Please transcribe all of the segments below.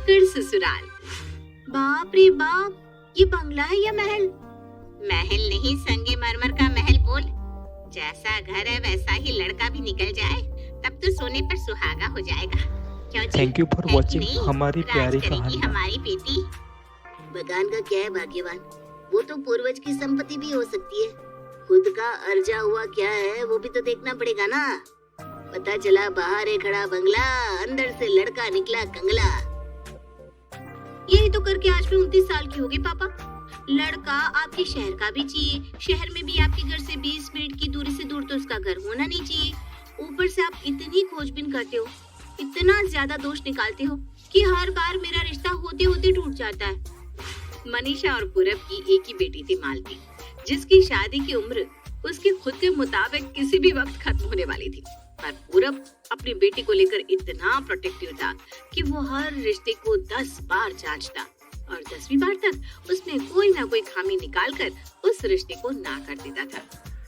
फिर ससुराल। बाप रे बाप, ये बंगला है या महल? महल नहीं, संगे मरमर का महल बोल। जैसा घर है वैसा ही लड़का भी निकल जाए तब तो सोने पर सुहागा हो जाएगा। क्यों जी? थैंक यू फॉर है कि वॉचिंग नहीं? हमारी राज प्यारी करेगी कहानी। हमारी बेटी। बगान का क्या है भाग्यवान, वो तो पूर्वज की संपत्ति भी हो सकती है। खुद का अर्जा हुआ क्या है वो भी तो देखना पड़ेगा ना। पता चला बाहर है खड़ा बंगला, अंदर से लड़का निकला कंगला। यही तो करके आज मैं 29 साल की हो गई पापा। लड़का आपके शहर का भी चाहिए, शहर में भी आपके घर से 20 मिनट की दूरी से दूर तो उसका घर होना नहीं चाहिए। ऊपर से आप इतनी खोजबीन करते हो, इतना ज्यादा दोष निकालते हो कि हर बार मेरा रिश्ता होते होते टूट जाता है। मनीषा और पूरब की एक ही बेटी थी मालती, जिसकी शादी की उम्र उसके खुद के मुताबिक किसी भी वक्त खत्म होने वाली थी। पर पूरब अपनी बेटी को लेकर इतना प्रोटेक्टिव था कि वो हर रिश्ते को 10 बार जांचता और 10वीं बार तक उसमें कोई ना कोई खामी निकालकर उस रिश्ते को ना कर देता था।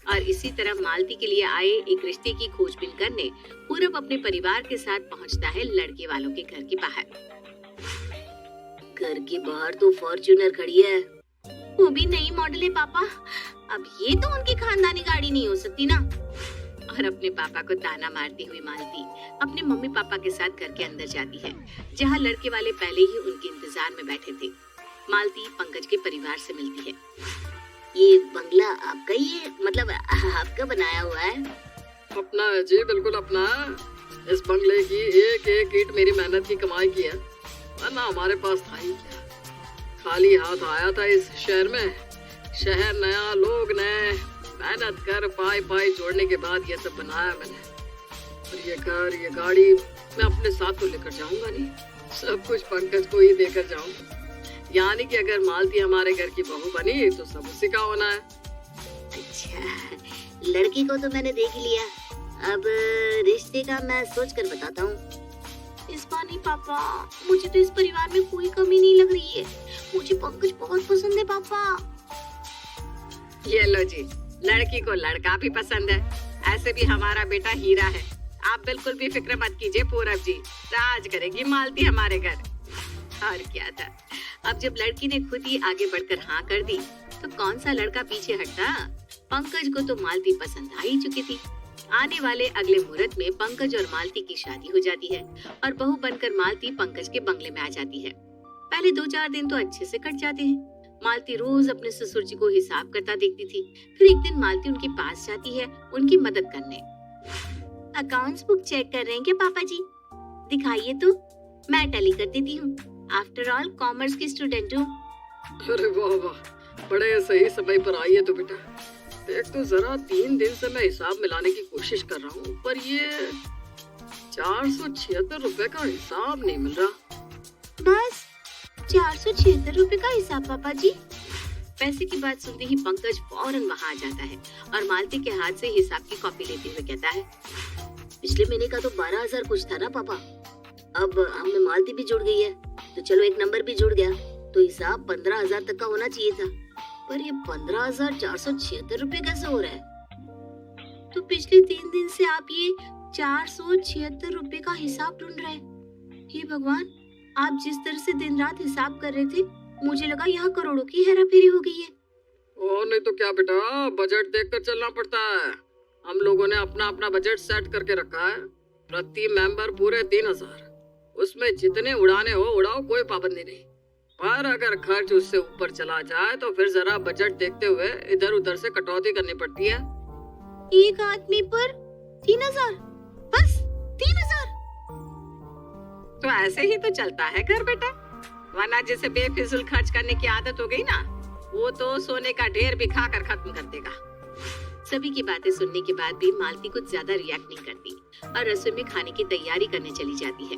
और इसी तरह मालती के लिए आए एक रिश्ते की खोजबीन करने पूरब अपने परिवार के साथ पहुंचता है लड़के वालों के घर के बाहर। घर के बाहर तो फॉर्च्यूनर खड़ी है, वो भी नई मॉडल है पापा। अब ये तो उनकी खानदानी गाड़ी नहीं हो सकती ना। और अपने पापा को ताना मारती हुई मालती अपने मम्मी पापा के साथ घर के अंदर जाती है, जहाँ लड़के वाले पहले ही उनके इंतजार में बैठे थे। मालती पंकज के परिवार से मिलती है। ये बंगला आपका ही है, मतलब आपका बनाया हुआ है? अपना है जी, बिल्कुल अपना है। इस बंगले की एक एक ईंट मेरी मेहनत की कमाई की है, वरना हमारे पास था ही क्या। खाली हाथ आया था इस शहर में। शहर नया, लोग नए, मेहनत कर पाई पाई जोड़ने के बाद ये सब बनाया मैंने। और ये घर, ये गाड़ी मैं अपने साथ तो लेकर जाऊंगा नहीं, सब कुछ पंकज को ही देकर जाऊंगा। यानी कि अगर मालती हमारे घर की बहू बनी तो सब उसी का होना है। अच्छा, लड़की को तो मैंने देख लिया, अब रिश्ते का मैं सोच कर बताता हूँ। इस बार नहीं पापा, मुझे तो इस परिवार में कोई कमी नहीं लग रही है। मुझे पंकज बहुत पसंद है पापा। ये लो जी, लड़की को लड़का भी पसंद है। ऐसे भी हमारा बेटा हीरा है। आप बिल्कुल भी फिक्र मत कीजिए पूरब जी, राज करेगी मालती हमारे घर। और क्या था, अब जब लड़की ने खुद ही आगे बढ़कर हाँ कर दी तो कौन सा लड़का पीछे हटता। पंकज को तो मालती पसंद आ ही चुकी थी। आने वाले अगले मुहूर्त में पंकज और मालती की शादी हो जाती है और बहू बनकर मालती पंकज के बंगले में आ जाती है। पहले 2-4 दिन तो अच्छे से कट जाते हैं। मालती रोज अपने ससुर जी को हिसाब करता देखती थी। फिर एक दिन मालती उनके पास जाती है उनकी मदद करने। अकाउंट्स बुक चेक कर रहे हैं क्या पापा जी? दिखाइए तो, मैं टैली कर देती हूँ। आफ्टर ऑल कॉमर्स की स्टूडेंट हूँ। अरे वाह वाह, बड़े सही समय पर आई है तो बेटा। देख तो जरा, 3 दिन से मैं हिसाब मिलाने की कोशिश कर रहा हूँ, पर ये 476 रुपए का हिसाब नहीं मिल रहा। बस 476 रुपए का हिसाब पापा जी? पैसे की बात सुनते ही पंकज फौरन वहाँ आ जाता है और मालती के हाथ से हिसाब की कॉपी लेते हुए कहता है, पिछले महीने का तो 12,000 कुछ था ना पापा। अब हमें मालती भी जुड़ गई है तो चलो एक नंबर भी जुड़ गया, तो हिसाब 15,000 तक का होना चाहिए था। पर ये 15,476 रुपए कैसे हो रहा है? तो पिछले 3 दिन से आप ये 476 रुपए का हिसाब ढूंढ रहे हैं। हे भगवान, आप जिस तरह से दिन रात हिसाब कर रहे थे, मुझे लगा यहाँ करोड़ों की हेराफेरी हो गई है। और नहीं तो क्या बेटा, बजट देखकर चलना पड़ता है। हम लोगों ने अपना अपना बजट सेट करके रखा है। प्रति मेंबर पूरे 3,000। उसमें जितने उड़ाने हो उड़ाओ, कोई पाबंदी नहीं। पर अगर खर्च उससे ऊपर चला जाए तो फिर जरा बजट देखते हुए इधर उधर से कटौती करनी पड़ती है। एक आदमी पर 3,000? बस 3,000? तो ऐसे ही तो चलता है घर बेटा, वरना जिसे बेफिजूल खर्च करने की आदत हो गई ना, वो तो सोने का ढेर भी खा कर खत्म कर देगा। सभी की बातें सुनने के बाद भी मालती कुछ ज्यादा रिएक्ट नहीं करती और रसोई में खाने की तैयारी करने चली जाती है।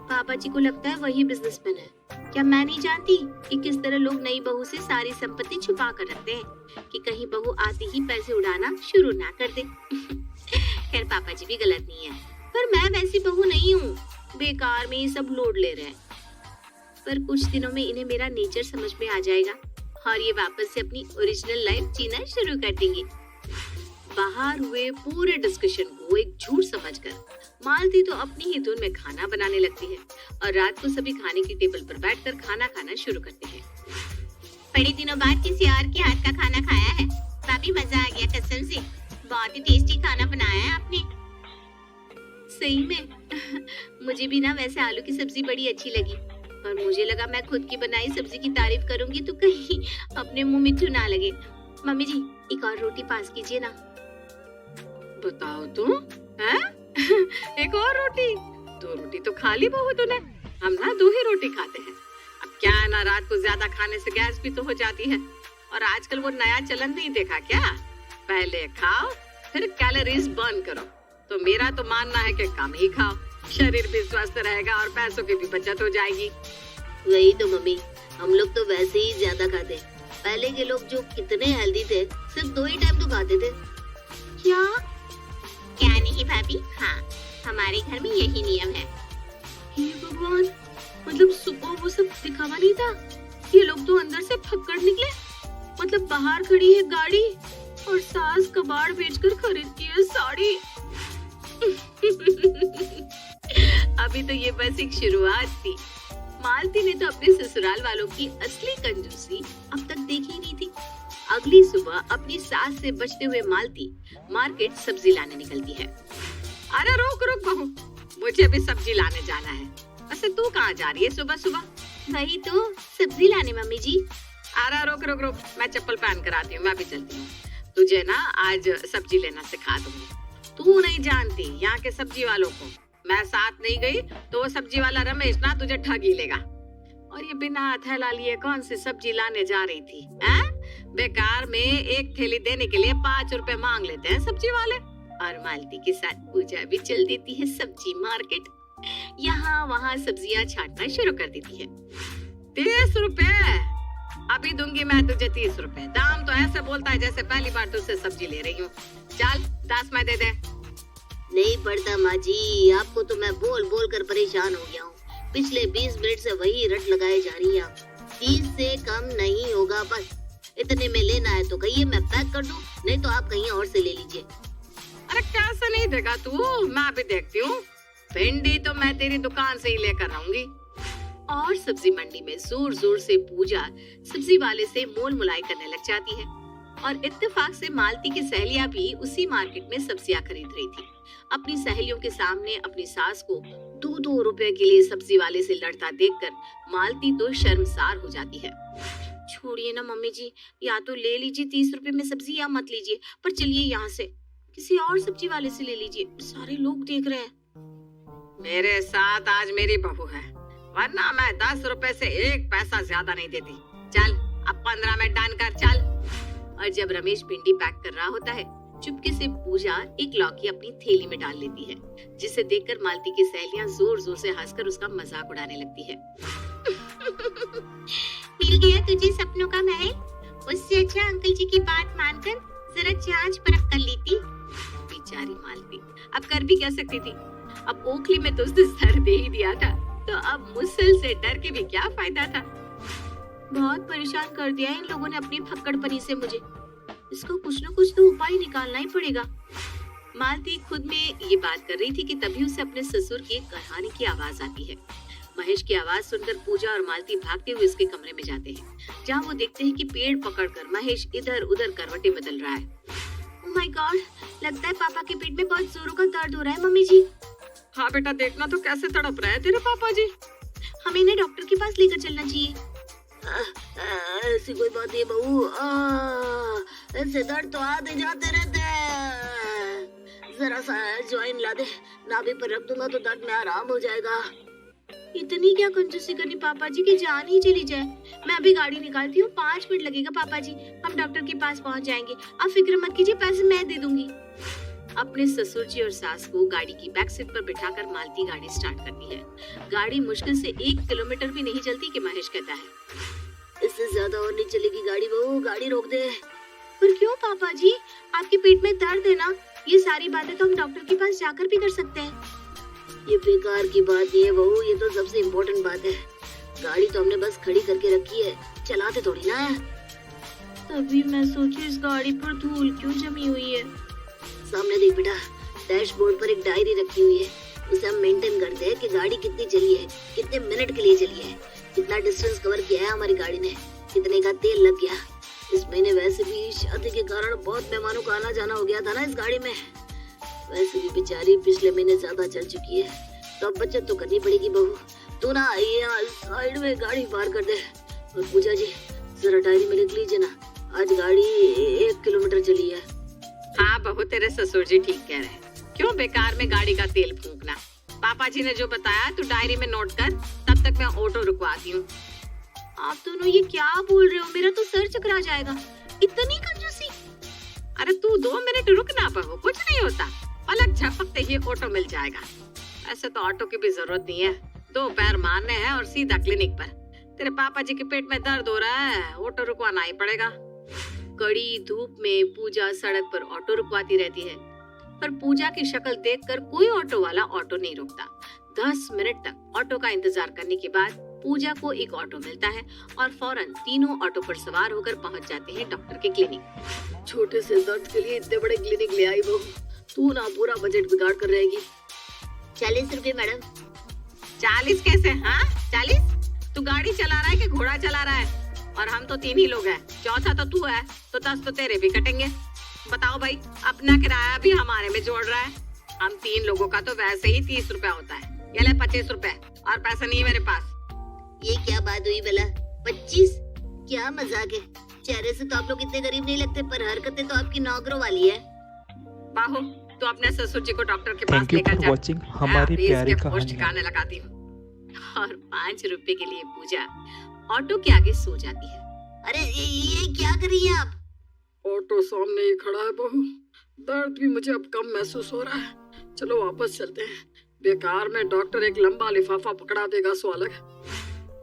पापा जी को लगता है वही बिजनेसमैन है। क्या मैं नहीं जानती कि किस तरह लोग नई बहू से सारी संपत्ति छुपा कर रखते हैं कि कहीं बहू आती ही पैसे उड़ाना शुरू ना कर दे। खैर पापा जी भी गलत नहीं है, पर मैं वैसी बहू नहीं हूँ। बेकार में ये सब लोड ले रहे हैं, पर कुछ दिनों में इन्हें मेरा नेचर समझ में आ जाएगा और ये वापस से अपनी ओरिजिनल लाइफ जीना शुरू कर देंगे। बाहर हुए पूरे डिस्कशन को एक झूठ समझकर मालती तो अपनी ही धुन में खाना बनाने लगती है और रात को सभी खाने की टेबल पर बैठकर खाना खाना शुरू करते हैं। बड़े दिनों बाद किसी और के हाथ का खाना खाया है। भाभी मजा आ गया कसम से, बहुत ही टेस्टी खाना बनाया है आपने। सही में मुझे भी ना वैसे आलू की सब्जी बड़ी अच्छी लगी, पर मुझे लगा मैं खुद की बनाई सब्जी की तारीफ करूंगी तो कहीं अपने मुंह मिट्ठू ना लगे। मम्मी जी एक और रोटी पास कीजिए ना। बताओ तो हैं? एक और रोटी? 2 रोटी तो खा ली बहू तूने, हम ना 2 ही रोटी खाते हैं। अब क्या है ना, रात को ज्यादा खाने से गैस भी तो हो जाती है, और आजकल वो नया चलन नहीं देखा क्या, पहले खाओ फिर कैलोरीज बर्न करो। तो मेरा तो मानना है कि कम ही खाओ, शरीर भी स्वस्थ रहेगा और पैसों की भी बचत हो जाएगी। वही तो मम्मी, हम लोग तो वैसे ही ज्यादा खाते। पहले के लोग जो कितने हेल्दी थे, सिर्फ 2 ही टाइम तो खाते थे। क्या नहीं भाभी, हाँ हमारे घर में यही नियम है। हे भगवान, मतलब सुबह वो सब दिखावा नहीं था, ये लोग तो अंदर से फक्कड़ निकले। मतलब बाहर खड़ी है गाड़ी और सास कबाड़ बेचकर खरीदती है साड़ी। अभी तो ये बस एक शुरुआत थी। मालती ने तो अपने ससुराल वालों की असली कंजूसी अब तक देखी नहीं थी। अगली सुबह अपनी सास से बचते हुए मालती मार्केट सब्जी लाने निकलती है। अरे रुक रुक बहू, मुझे भी सब्जी लाने जाना है। वैसे तू कहाँ जा रही है सुबह सुबह? वही तो सब्जी लाने मम्मी जी। अरे रुक रुक रुक, मैं चप्पल पहन कर आती हूँ, मैं भी चलती हूँ। तुझे ना आज सब्जी लेना सिखा दूंगी। तू नहीं जानती यहाँ के सब्जी वालों को, मैं साथ नहीं गई तो वो सब्जी वाला रमेश ना तुझे ठग ही लेगा। और ये बिना थैला लिए कौन सी सब्जी लाने जा रही थी? बेकार में एक थैली देने के लिए 5 रुपए मांग लेते हैं सब्जी वाले। और मालती के साथ पूजा भी चल देती है सब्जी मार्केट, यहाँ वहाँ सब्जियाँ छांटना शुरू कर देती है। 30 रुपए अभी दूंगी मैं तुझे, 30 रुपए। दाम तो ऐसे बोलता है जैसे पहली बार तुझसे सब्जी ले रही हूँ। चल 10 में दे दे। नहीं पड़ता माँ जी, आपको तो मैं बोल बोल कर परेशान हो गया हूँ। पिछले 20 मिनट से वही रट लगाए जा रही है। 30 से कम नहीं होगा, बस इतने में लेना है तो कहिए, मैं पैक कर दूं, नहीं तो आप कहीं और से ले लीजिए। अरे कैसे नहीं देगा तू, मैं भी देखती हूँ। भिंडी तो मैं तेरी दुकान से ही लेकर आऊंगी। और सब्जी मंडी में जोर जोर से पूजा सब्जी वाले से मोल मुलाई करने लग जाती है। और इत्तेफाक से मालती की सहेलियां भी उसी मार्केट में सब्जियां खरीद रही थी। अपनी सहेलियों के सामने अपनी सास को 2-2 रुपए के लिए सब्जी वाले से लड़ता देखकर मालती तो शर्मसार हो जाती है। छोड़िए ना मम्मी जी, या तो ले लीजिए 30 रुपए में सब्जी या मत लीजिए, पर चलिए यहाँ से किसी और सब्जी वाले से ले लीजिए, सारे लोग देख रहे हैं। मेरे साथ आज मेरी बहू है, वरना मैं 10 रुपए से 1 पैसा ज्यादा नहीं देती। चल अब 15 में डन कर, चल। और जब रमेश भिंडी पैक कर रहा होता है, चुपके से पूजा एक लौकी अपनी थैली में डाल लेती है, जिसे देखकर मालती की सहेलियां जोर जोर से हंसकर उसका मजाक उड़ाने लगती है। मिल गया तुझे सपनों का महल, उससे अच्छा अंकल जी की बात मानकर जरा जांच परख कर लेती। बेचारी मालती अब कर भी क्या सकती थी, अब ओखली में तो उसने सर दे ही दिया था, तो अब मुसल से डर के भी क्या फायदा था। बहुत परेशान कर दिया इन लोगों ने अपनी फक्कड़पनी से मुझे, इसको कुछ न कुछ तो उपाय निकालना ही पड़ेगा। मालती खुद में ये बात कर रही थी कि तभी उसे अपने ससुर की कहानी की आवाज आती है। महेश की आवाज सुनकर पूजा और मालती भागते हुए उसके कमरे में जाते हैं, जहाँ वो देखते हैं कि पेड़ पकड़कर महेश इधर उधर करवटें बदल रहा है। ओह माय गॉड, लगता है पापा के पेट में बहुत जोरों का दर्द हो रहा है मम्मी जी। हाँ बेटा, देखना तो कैसे तड़प रहे हैं तेरे पापा जी। हमें इन्हें डॉक्टर के पास लेकर चलना चाहिए। ऐसी कोई बात नहीं बहू, ऐसे दर्द तो आते जाते रहते हैं। जरा सा ज्वाइन ला दे, नाभि पर रख दूंगा तो दर्द में आराम हो जाएगा। इतनी क्या कंजूसी करनी पापा जी की जान ही चली जाए। मैं अभी गाड़ी निकालती हूँ, 5 मिनट लगेगा पापा जी, हम डॉक्टर के पास पहुँच जाएंगे। आप फिक्र मत कीजिए, पैसे मैं दे दूंगी। अपने ससुर जी और सास को गाड़ी की बैक सीट पर बिठाकर मालती गाड़ी स्टार्ट करती है। गाड़ी मुश्किल से 1 किलोमीटर भी नहीं चलती कि महेश कहता है, इससे ज्यादा और नहीं चलेगी गाड़ी बहू, गाड़ी रोक दे। पर क्यों पापा जी, आपके पेट में दर्द है ना, ये सारी बातें तो हम डॉक्टर के पास जाकर भी कर सकते हैं। ये बेकार की बात नहीं है बहू, ये तो सबसे इम्पोर्टेंट बात है। गाड़ी तो हमने बस खड़ी करके रखी है, चलाते थोड़ी ना है। तभी मैं सोची इस गाड़ी पर धूल क्यों जमी हुई है। सामने देख बेटा, डैशबोर्ड पर एक डायरी रखी हुई है, उसे हम मेंटेन करते हैं कि गाड़ी कितनी चली है, कितने मिनट के लिए चली है, कितना डिस्टेंस कवर किया है हमारी गाड़ी ने, कितने का तेल लग गया। इस महीने वैसे भी शादी के कारण बहुत मेहमानों का आना जाना हो गया था ना इस गाड़ी में। वैसे भी बेचारी पिछले महीने ज्यादा चल चुकी है, तो अब बचत तो करनी पड़ेगी बहू। तू ना यहाँ साइड में गाड़ी पार कर दे। और पूजा जी जरा डायरी में लिख लीजिए ना, आज गाड़ी 1 किलोमीटर चली है। हाँ बहू, तेरे ससुर जी ठीक कह रहे हैं। क्यों बेकार में गाड़ी का तेल फूकना। पापा जी ने जो बताया तू डायरी में नोट कर, तब तक मैं ऑटो रुकवाती हूँ। आप दोनों ये क्या बोल रहे हो? मेरा तो सर चकरा जाएगा। इतनी कंजूसी। अरे तू 2 मिनट रुक ना बहू, कुछ नहीं होता। पलक झपकते ही ऑटो मिल जाएगा। ऐसे तो ऑटो की भी जरूरत नहीं है, 2 पैर मारने हैं और सीधा क्लिनिक पर। तेरे पापा जी के पेट में दर्द हो रहा है, ऑटो रुकवाना ही पड़ेगा। कड़ी धूप में पूजा सड़क पर ऑटो रुकवाती रहती है, पर पूजा की शक्ल देखकर कोई ऑटो वाला ऑटो नहीं रुकता। 10 मिनट तक ऑटो का इंतजार करने के बाद पूजा को एक ऑटो मिलता है और फौरन तीनों ऑटो पर सवार होकर पहुंच जाते हैं डॉक्टर के क्लिनिक। छोटे से दर्द के लिए इतने बड़े क्लिनिक ले आई बहू, तू ना पूरा बजट बिगाड़ कर रहेगी। 40 रुपए मैडम। 40 कैसे? हाँ 40? तू गाड़ी चला रहा है कि घोड़ा चला रहा है? और हम तो 3 ही लोग हैं, चौथा तो तू है, तो 10 तो तेरे भी कटेंगे। बताओ भाई, अपना किराया भी हमारे में जोड़ रहा है। हम 3 लोगों का तो वैसे ही 30 रुपया होता है। ये ले 25 रुपए, और पैसा नहीं है मेरे पास। ये क्या बात हुई भला? 25? क्या मजाक है? चेहरे से तो आप लोग इतने गरीब नहीं लगते, पर हरकतें तो आपकी नौकरों वाली है। बाहू, तो अपने ससुर जी को डॉक्टर के पास थैंक यू लेकर फॉर जा। वॉचिंग हमारी प्यारी कहानी। ठिकाने लगाती हूँ। और 5 रुपए के लिए पूजा ऑटो के आगे सो जाती है। अरे ये क्या कर रही है आप? ऑटो सामने ही खड़ा है बहू, दर्द भी मुझे अब कम महसूस हो रहा है। चलो वापस चलते हैं, बेकार में डॉक्टर एक लंबा लिफाफा पकड़ा देगा सो अलग।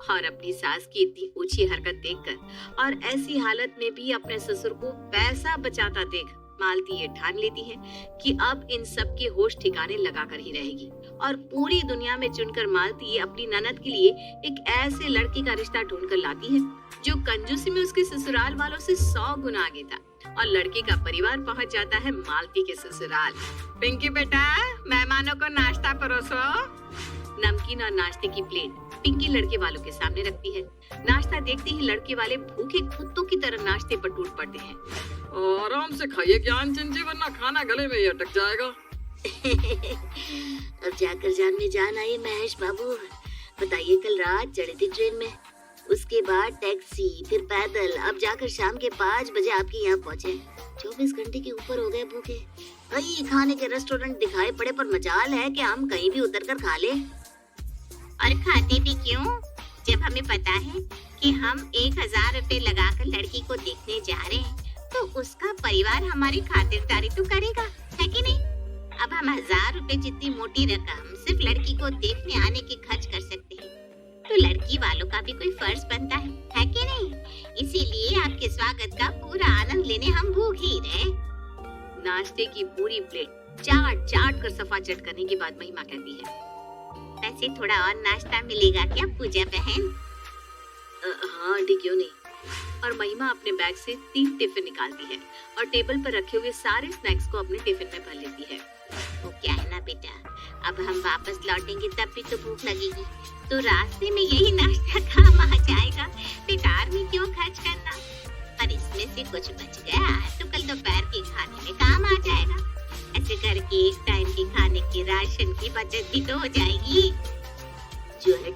और अपनी सास की इतनी ऊंची हरकत देखकर और ऐसी हालत में भी अपने ससुर को पैसा बचाता देख मालती ये ठान लेती है कि अब इन सब के होश ठिकाने लगाकर ही रहेगी। और पूरी दुनिया में चुनकर मालती अपनी ननद के लिए एक ऐसे लड़के का रिश्ता ढूंढ कर लाती है जो कंजूसी में उसके ससुराल वालों से 100 गुना आगे था। और लड़के का परिवार पहुंच जाता है मालती के ससुराल। पिंकी बेटा, मेहमानों को नाश्ता परोसो। नमकीन और नाश्ते की प्लेट पिंकी लड़के वालों के सामने रखती है। नाश्ता देखते ही लड़के वाले भूखे कुत्तों की तरह नाश्ते पर टूट पड़ते हैं। आराम से खाइए ज्ञान चंजी, वरना खाना गले में ही अटक जाएगा। अब जाकर जान में जान आई महेश बाबू। बताइए, कल रात चढ़े थे ट्रेन में, उसके बाद टैक्सी, फिर पैदल, अब जाकर शाम के 5 बजे आपके यहाँ पहुँचे। 24 घंटे के ऊपर हो गए भूखे। कई खाने के रेस्टोरेंट दिखाई पड़े, पर मजाल है कि हम कहीं भी उतर कर खा ले। और खाते भी क्यों, जब हमें पता है कि हम 1000 रुपए लगाकर लड़की को देखने जा रहे हैं, तो उसका परिवार हमारी खातिरदारी तो करेगा, है कि नहीं? अब हम 1000 रुपए जितनी मोटी रकम सिर्फ लड़की को देखने आने की खर्च कर सकते हैं, तो लड़की वालों का भी कोई फर्ज बनता है कि नहीं? इसीलिए आपके स्वागत का पूरा आनंद लेने हम भूखे ही रहे। नाश्ते की पूरी प्लेट चाट कर सफा चट करने के बाद महिमा कहती है, वैसे थोड़ा और नाश्ता मिलेगा क्या पूजा बहन? हाँ आंटी, क्यों नहीं। और महिमा अपने बैग से 3 टिफिन निकालती है और टेबल पर रखे हुए सारे स्नैक्स को अपने टिफिन में भर लेती है। वो क्या है ना बेटा, अब हम वापस लौटेंगे तब भी तो भूख लगेगी, तो रास्ते में यही नाश्ता काम आ जाएगा। बेकार में क्यों खर्च करना? और इसमें से कुछ बच गया तो कल दोपहर के खाने में काम आ जाएगा। ऐसे करके एक टाइम के खाने के राशन की बचत भी तो हो जाएगी। जो है